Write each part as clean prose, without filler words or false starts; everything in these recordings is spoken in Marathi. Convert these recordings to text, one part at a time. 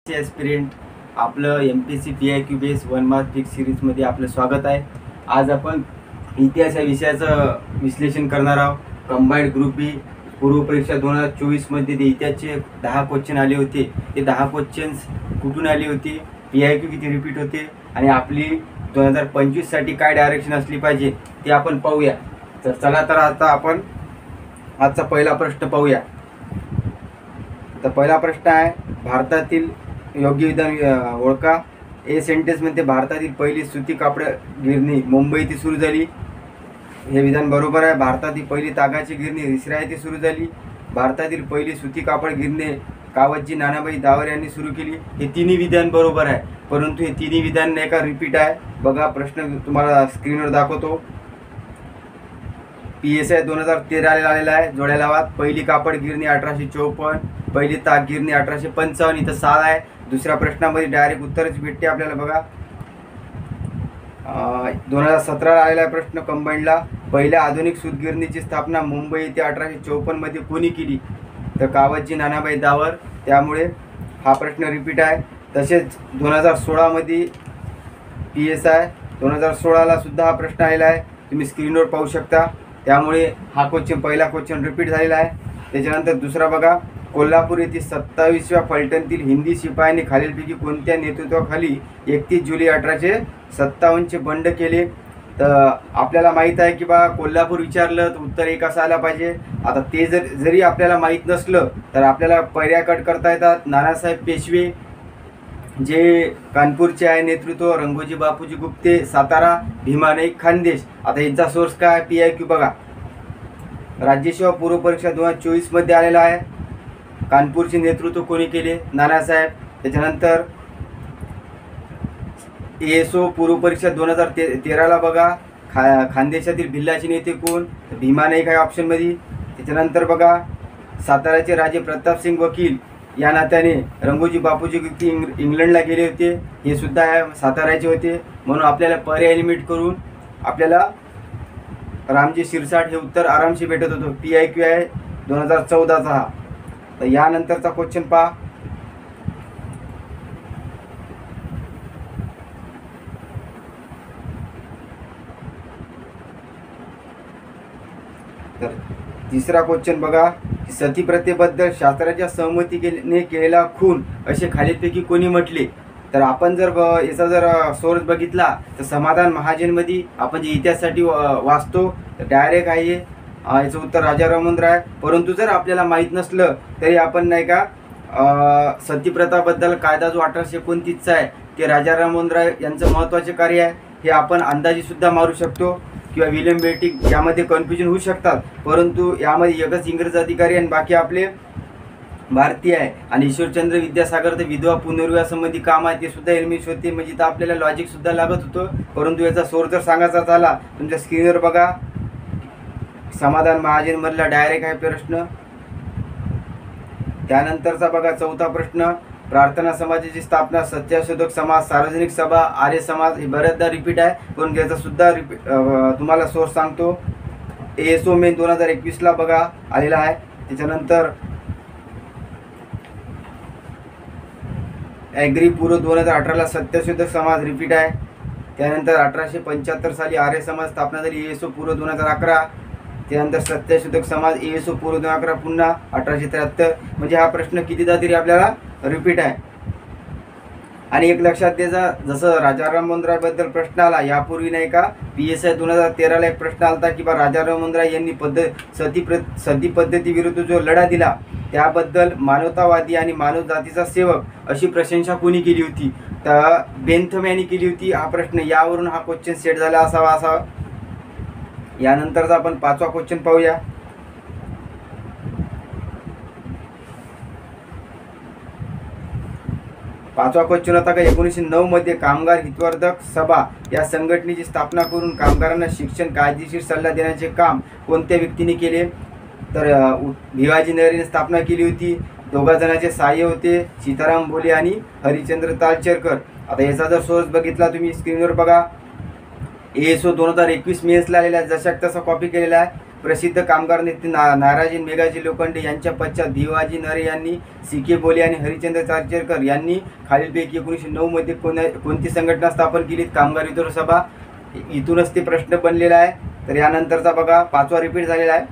एस्पिरंट आपलं MPSC PIQ base 1 mark fix सिरीजमध्ये आपलं स्वागत आहे। आज आपण इतिहास या विषयाचं विश्लेषण करणार आहोत। कंबाइंड ग्रुप बी पूर्व परीक्षा 2024 मध्ये ते इतिहासचे 10 क्वेश्चन आले होते। ते 10 क्वेश्चन्स कुठून आले होते, PIQ किती रिपीट होते आणि आपली 2025 साठी काय डायरेक्शन असली पाहिजे ते आपण पाहूया। तर चला तर आता आपण आजचा पहिला प्रश्न पाहूया। तर पहिला प्रश्न आहे, भारतातील योग्य विधान ओळखा। ए सेंटेन्स मध्ये भारतातील पहिली सुती कापड गिरणी मुंबई येथे सुरू झाली, हे विधान बरोबर आहे। भारतातील पहिली तागाची गिरणी रिसरा येथे सुरू झाली। भारतातील पहिली सुती कापड गिरणी कावतजी नानाबाई दावर यांनी सुरू केली, हे तिन्ही विधान बरोबर आहे। परंतु हे तिन्ही विधान नाही का रिपीट आहे। बघा प्रश्न तुम्हाला स्क्रीनवर दाखवतो। PSI 2013 आलेला आहे। जोड्या लावा। पहिली कापड गिरणी 1854, पहिली ताग गिरणी 1855, इथं 6 आहे। दुसऱ्या प्रश्नामध्ये डायरेक्ट उत्तरच भेटते आपल्याला। बघा 2017 आलेला आहे प्रश्न कंबाइंडला। पहिल्या आधुनिक सूतगिरणीची स्थापना मुंबई येथे 1854 मध्ये कोणी केली, तर कावतजी नानाबाई दावर, त्यामुळे हा प्रश्न रिपीट आहे। तसेच 2016 मध्ये PSI 2016 ला सुद्धा हा प्रश्न आलेला आहे, तुम्ही स्क्रीनवर पाहू शकता। त्यामुळे हा क्वेश्चन पहिला क्वेश्चन रिपीट झालेला आहे। त्याच्यानंतर दुसरा बघा, कोल्हापूर येथे 27व्या फलटणतील हिंदी शिपायांनी खालीलपैकी कोणत्या नेतृत्वाखाली 31 जुलै 1857 चे बंड केले। तर आपल्याला माहित आहे की बा कोल्हापूर विचारलं तर उत्तर एक असं आलं पाहिजे। आता ते जरी आपल्याला माहीत नसलं तर आपल्याला पर्याय कट करता येतात। नानासाहेब पेशवे जे कानपूरचे आहे नेतृत्व, रंगोजी बापूजी गुप्ते सातारा, भीमा नाईक खानदेश। आता यांचा सोर्स काय, PIQ बघा। राज्यसेवा पूर्व परीक्षा 2024 मध्ये आलेला आहे। कानपूरचे नेतृत्व कोणी केले, नानासाहेब। त्याच्यानंतर ASO पूर्व परीक्षा 2013 ला बघा, खानदेशातील भिल्लाचे नेते कोण, भीमा नाईक आहे ऑप्शन मध्ये। त्याच्यानंतर बघा, साताराचे राजे प्रतापसिंग वकील या नात्याने रंगोजी बापूजी गुप्ते इंग्लंडला गेले होते, हे सुद्धा साताराचे होते। म्हणून आपल्याला पर्याय लिमिट करून आपल्याला रामजी शिरसाट हे उत्तर आरामशी भेटत होतं। PIQ आहे 2014 चा हा। तर यानंतरचा क्वेश्चन पहा। तर तिसरा क्वेश्चन बघा, सती प्रथेबद्दल शास्त्राच्या सहमतीने केलेला खून असे खालीलपैकी कोणी म्हटले। तर आपण जर याचा जर सोर्स बघितला तर समाधान महाजनमध्ये आपण जे इतिहासासाठी वाचतो तर डायरेक्ट आहे याचं उत्तर राजाराम मोहन राय। परंतु जर आपल्याला माहीत नसलं तरी आपण नाही का सतीप्रथाबद्दल कायदा जो 1829 चा आहे ते राजाराम मोहन राय यांचं महत्त्वाचे कार्य आहे, हे आपण अंदाजी सुद्धा मारू शकतो किंवा विलियम बेंटिक यामध्ये कन्फ्युजन होऊ शकतात। परंतु यामध्ये एकच इंग्रज अधिकारी आणि बाकी आपले भारतीय आहे। आणि ईश्वरचंद्र विद्यासागर तर विधवा पुनर्विवाह संबंधी काम आहे ते सुद्धा एलमिश होते, म्हणजे तर आपल्याला लॉजिक सुद्धा लागत होतं। परंतु याचा सोर्स जर सांगायचा झाला तुमच्या स्क्रीनवर बघा, समाधान महाजन मधला डायरेक्ट आहे प्रश्न। त्यानंतरचा बघा चौथा प्रश्न, प्रार्थना समाजाची स्थापना, सत्यशोधक समाज, सार्वजनिक सभा, आर्य समाज, हे बऱ्याचदा रिपीट आहे पण याचा सुद्धा तुम्हाला सोर्स सांगतो। ASO मे 2021 ला बघा आलेला आहे। त्याच्यानंतर ॲग्री पूर्व 2018 ला सत्यशोधक समाज रिपीट आहे। त्यानंतर 1875 साली आर्य समाज स्थापना झाली, ASO पूर्व 2011। त्यानंतर सत्यशोधक समाज ASO पूर्व 2011 पुन्हा 1873। म्हणजे हा प्रश्न कितीदा तरी आपल्याला रिपीट आहे। आणि एक लक्षात द्यायचा, जसं राजाराम मोहन राय बद्दल प्रश्न आला यापूर्वी नाही का PSI 2013 ला एक प्रश्न आला की बा राजाराम मोहन राय यांनी सती पद्धती विरुद्ध जो लढा दिला त्याबद्दल मानवतावादी आणि मानव जातीचा सेवक अशी प्रशंसा कोणी केली होती, तर बेंथम यांनी केली होती। हा प्रश्न यावरून हा क्वेश्चन सेट झाला असावा। यानंतरचा आपण पाचवा क्वेश्चन पाहूया। पाचवा क्वेश्चन होता का 1909 मध्ये कामगार हितवर्धक सभा या संघटनेची स्थापना करून कामगारांना शिक्षण, कायदेशीर सल्ला देण्याचे काम कोणत्या व्यक्तीने केले, तर भिवाजी नगरीने स्थापना केली होती। दोघा जणांचे सहाय्य होते, सीताराम भोले आणि हरिश्चंद्र तालचेरकर। आता याचा जर सोर्स बघितला तुम्ही स्क्रीनवर बघा, ASO 2021 मेन्सला आलेला आहे, जशाक तसा कॉपी केलेला आहे। प्रसिद्ध कामगार नेते नाराजी मेघाजी लोखंडे यांच्या पश्चात भिवाजी नरे यांनी, सी.के. बोले आणि हरिश्चंद्र चारचेकर यांनी खालीलपैकी 1909 मध्ये कोणती संघटना स्थापन केली? कामगार हितोर सभा. इथूनच ते प्रश्न बनलेला आहे. तर यानंतरचा बघा 5वा रिपीट झालेला आहे.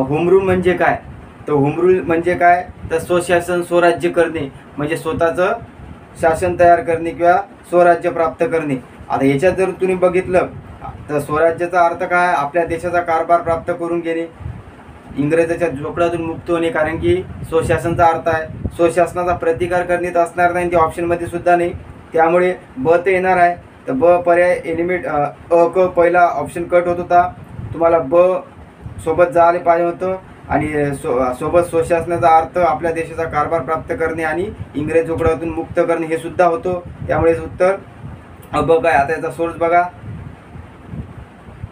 होम रूल म्हणजे काय? तर होम रूल म्हणजे काय? तर स्वशासन स्वराज्य करणे, म्हणजे स्वतःचं शासन तयार करणे किंवा स्वराज्य प्राप्त करणे. आता याच्यात जर तुम्ही बघितलं तर स्वराज्याचा अर्थ काय? आपल्या देशाचा कारभार प्राप्त करून घेणे, इंग्रजाच्या जोखडातून मुक्त होणे. कारण की स्वशासनचा अर्थ आहे स्वशासनाचा प्रतिकार करणे, तर असणार नाही ते ऑप्शनमध्ये सुद्धा नाही. त्यामुळे ब ते येणार आहे. तर ब पर्याय एलिमेंट क पहिला ऑप्शन कट होत होता. तुम्हाला ब सोबत जायला पाहिजे होतं. आणि सोबत स्वशासनाचा अर्थ आपल्या देशाचा कारभार प्राप्त करणे आणि इंग्रज जोखडातून मुक्त करणे हे सुद्धा होतं. त्यामुळे उत्तर ब काय. आता याचा सोर्स बघा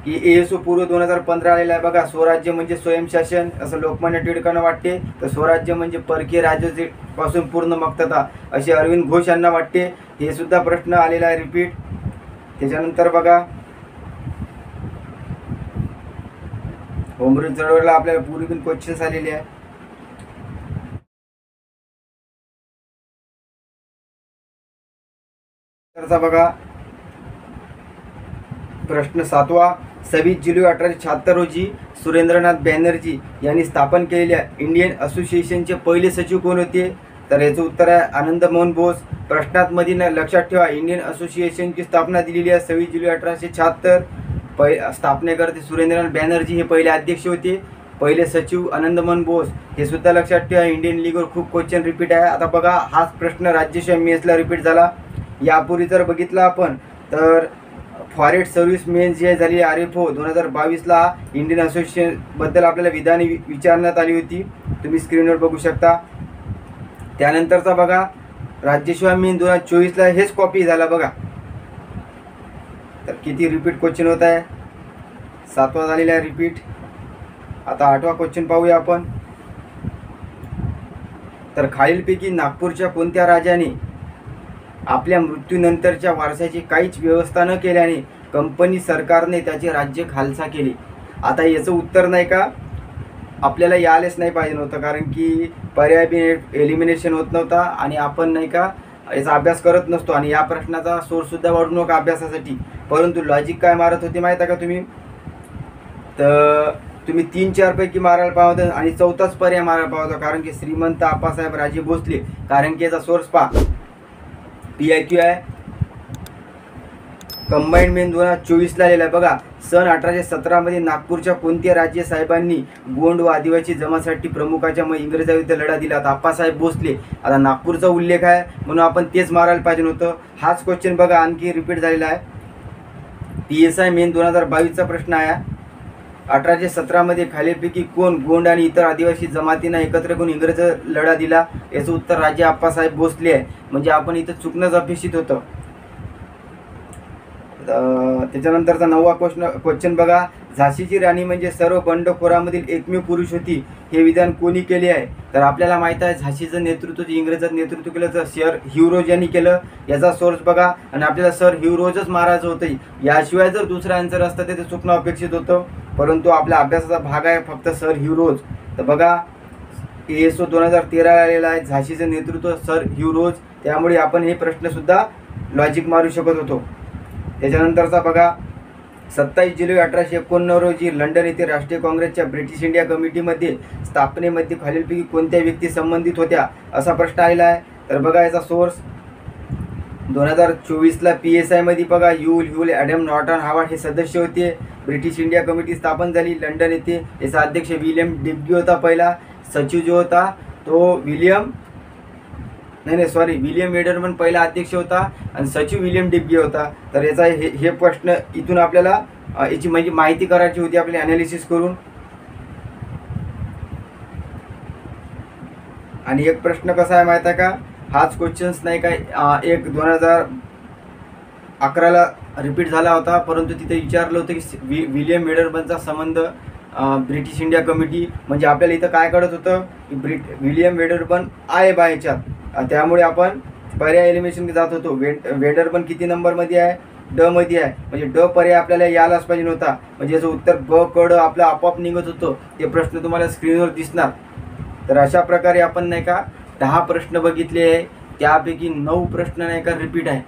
की ASO पूर्व 2015 आलेला आहे बघा. स्वराज्य म्हणजे स्वयंशासन असं लोकमान्य टिळकांना वाटते, तर स्वराज्य म्हणजे परकीय राज्यापासून पूर्ण मुक्तता असे अरविंद घोष यांना वाटते. हे सुद्धा प्रश्न आलेला आहे रिपीट. त्याच्यानंतर बघा होम रूल चळवळीला आपल्याला पूर्वी पण क्वेश्चन्स आलेले आहे. बघा प्रश्न 7वा. 26 जुलै 1876 रोजी सुरेंद्रनाथ बॅनर्जी यांनी स्थापन केलेल्या इंडियन असोसिएशनचे पहिले सचिव कोण होते? तर याचं उत्तर आहे आनंद मोहन बोस. प्रश्नात मध्ये लक्षात ठेवा इंडियन असोसिएशनची स्थापना दिलेली आहे 26 जुलै 1876. स्थापनेकर्ते सुरेंद्रनाथ बॅनर्जी हे पहिले अध्यक्ष होते. पहिले सचिव आनंद मोहन बोस हे सुद्धा लक्षात ठेवा. इंडियन लीगवर खूप क्वेश्चन रिपीट आहे. आता बघा हाच प्रश्न राज्यसेवा मेन्सला रिपीट झाला. यापूर्वी जर बघितलं आपण तर फॉरेस्ट सर्व्हिस मेन्स जे झाली RFO 2022ला इंडियन असोसिएशन बद्दल आपल्याला विधाने विचारण्यात आली होती. तुम्ही स्क्रीनवर बघू शकता. त्यानंतरचा बघा राज्यसेवा मेन 2024ला हेच कॉपी झाला बघा. तर किती रिपीट क्वेश्चन होत आहे? 7वा झालेला आहे रिपीट. आता 8वा क्वेश्चन पाहूया आपण. तर खालीलपैकी नागपूरच्या कोणत्या राजाने आपल्या मृत्यूनंतरच्या वारसाची काहीच व्यवस्था न केल्याने कंपनी सरकारने त्याचे राज्य खालसा केले? आता याचं उत्तर नाही का आपल्याला यायलाच नाही पाहिजे नव्हतं, कारण की पर्याय बी एलिमिनेशन होत नव्हता आणि आपण नाही का याचा अभ्यास करत नसतो. आणि या प्रश्नाचा सोर्ससुद्धा वाढू नका अभ्यासासाठी. परंतु लॉजिक काय मारत होते माहीत आहे का तुम्ही? तर तुम्ही 3-4 पैकी मारायला पाहता आणि 4थाच पर्याय मारायला पाहता, कारण की श्रीमंत आप्पासाहेब राजे भोसले. कारण की याचा सोर्स पहा PIQ आहे कंबाईंड मेन 2024ला आलेला आहे बघा. सन 1817 मध्ये नागपूरच्या कोणत्या राज्य साहेबांनी गोंड व आदिवासी जमासाठी प्रमुखाच्या इंग्रजाविरुद्ध लढा दिला? तर आप्पासाहेब भोसले. आता नागपूरचा उल्लेख आहे म्हणून आपण तेच मारायला पाहिजे नव्हतं. हाच क्वेश्चन बघा आणखी रिपीट झालेला आहे. PSI मेन 2022चा प्रश्न आहे. 1817 मध्ये खालीलपैकी कोण गोंड आणि इतर आदिवासी जमातींना एकत्र करून इंग्रज लढा दिला? याचं उत्तर राजे आप्पासाहेब भोसले आहे. म्हणजे आपण इथं चुकणंच अपेक्षित होतं. त्याच्यानंतरचा 9वा क्वेश्चन बघा. झाशीची राणी म्हणजे सर्व बंडखोरामधील एकमेव पुरुष होती हे विधान कोणी केले आहे? तर आपल्याला माहित आहे झाशीचं नेतृत्व जे इंग्रजात नेतृत्व केलं तर सर ह्यू रोज यांनी केलं. याचा सोर्स बघा. आणि आपल्याला सर ह्यू रोजच मारायचं होतं. याशिवाय जर दुसरं आन्सर असतं तर ते चुकणं अपेक्षित होतं, परंतु आपल्या अभ्यासाचा भाग आहे फक्त सर ह्यू रोज. तर बघा ASO 2013 आलेला आहे झाशीचं नेतृत्व सर ह्यू रोज. त्यामुळे आपण हे प्रश्नसुद्धा लॉजिक मारू शकत होतो. त्याच्यानंतरचा बघा 27 जुलै 1891 रोजी लंडन येथे राष्ट्रीय काँग्रेसच्या ब्रिटिश इंडिया कमिटीमध्ये स्थापनेमध्ये खालीलपैकी कोणत्या व्यक्ती संबंधित होत्या असा प्रश्न आलेला आहे. तर बघा याचा सोर्स 2024ला PSI मध्ये बघा ह्यूल ॲडम नॉर्टन हावर्ड हे सदस्य होते. ब्रिटिश इंडिया कमिटी स्थापन झाली लंडन येथे. याचा अध्यक्ष विलियम डिब्गी होता. पहिला सचिव जो होता तो विलियम वेडरमन पहिला अध्यक्ष होता आणि सचिव विलियम डिब्गी होता. तर याचा हे प्रश्न इथून आपल्याला याची म्हणजे माहिती करायची होती आपली ॲनालिसिस करून. आणि एक प्रश्न कसा आहे माहिती आहे का? हाच क्वेश्चन्स नाही काय एक 2011ला रिपीट झाला होता, परंतु तिथे विचारलं होतं की विलियम वेडरमनचा संबंध ब्रिटिश इंडिया कमिटी. म्हणजे आपल्याला इथं काय कळत होतं की विलियम वेडरमन आहे बा याच्यात. त्यामुळे आपण पर्याय एलिमिनेशन जात होतो. वेडरमन किती नंबरमध्ये आहे? ड मध्ये आहे, म्हणजे ड पर्याय आपल्याला यायलाच पाहिजे नव्हता. म्हणजे याचं उत्तर ब क ड आपलं आपोआप निघत होतं. ते प्रश्न तुम्हाला स्क्रीनवर दिसणार. तर अशा प्रकारे आपण नाही का 10 प्रश्न बघितले आहे. त्यापैकी 9 प्रश्न नाही का रिपीट आहे.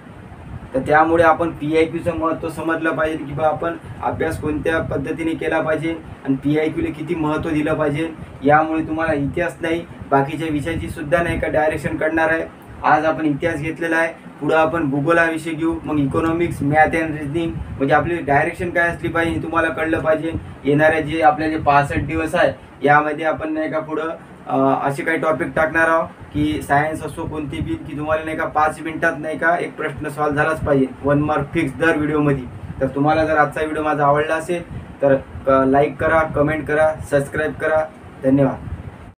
तर त्यामुळे आपण PIQचं महत्त्व समजलं पाहिजे की बा आपण अभ्यास कोणत्या पद्धतीने केला पाहिजे आणि PIQला किती महत्त्व दिलं पाहिजे. यामुळे तुम्हाला इतिहास नाही बाकीच्या विषयाची सुद्धा नाही का डायरेक्शन कळणार आहे. आज आपण इतिहास घेतलेला आहे, पुढं आपण भूगोल हा विषय घेऊ, मग इकॉनॉमिक्स, मॅथ अँड रिजनिंग, म्हणजे आपली डायरेक्शन काय असली पाहिजे हे तुम्हाला कळलं पाहिजे. येणारे जे आपले जे 65 दिवस आहे यामध्ये आपण नाही का पुढं असे काही टॉपिक टाकणार आहोत की सायन्स असो कोणती बी, की तुम्हाला नाही का 5 मिनिटात नाही का एक प्रश्न सॉल्व्ह झालाच पाहिजे, 1 मार्क फिक्स दर व्हिडिओमध्ये. तर तुम्हाला जर आजचा व्हिडिओ माझा आवडला असेल तर लाईक करा, कमेंट करा, सबस्क्राईब करा. धन्यवाद.